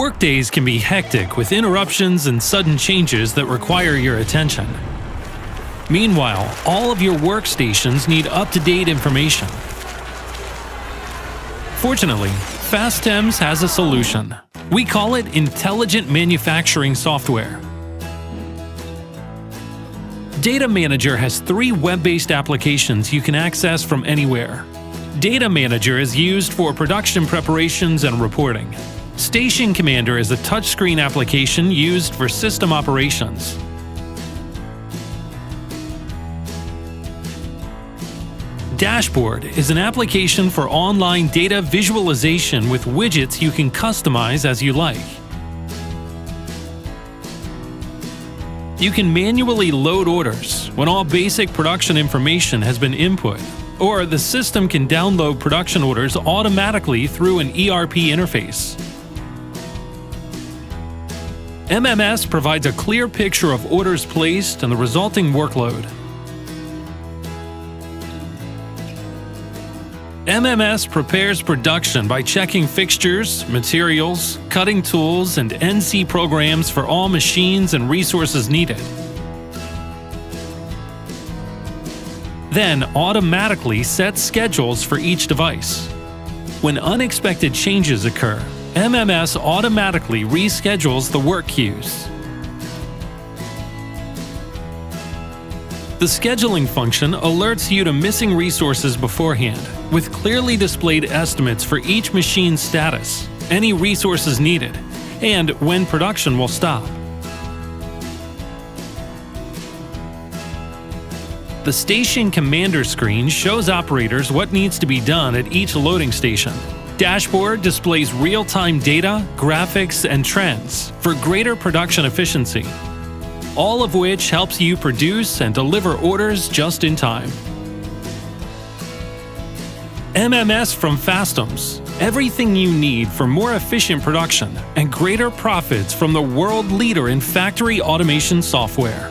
Workdays can be hectic with interruptions and sudden changes that require your attention. Meanwhile, all of your workstations need up-to-date information. Fortunately, FastTems has a solution. We call it Intelligent Manufacturing Software. Data Manager has 3 web-based applications you can access from anywhere. Data Manager is used for production preparations and reporting. Station Commander is a touchscreen application used for system operations. Dashboard is an application for online data visualization with widgets you can customize as you like. You can manually load orders when all basic production information has been input, or the system can download production orders automatically through an ERP interface. MMS provides a clear picture of orders placed and the resulting workload. MMS prepares production by checking fixtures, materials, cutting tools, and NC programs for all machines and resources needed. Then automatically sets schedules for each device. When unexpected changes occur, MMS automatically reschedules the work queues. The scheduling function alerts you to missing resources beforehand, with clearly displayed estimates for each machine's status, any resources needed, and when production will stop. The Station Commander screen shows operators what needs to be done at each loading station. Dashboard displays real-time data, graphics, and trends for greater production efficiency, all of which helps you produce and deliver orders just in time. MMS from FastTems, everything you need for more efficient production and greater profits from the world leader in factory automation software.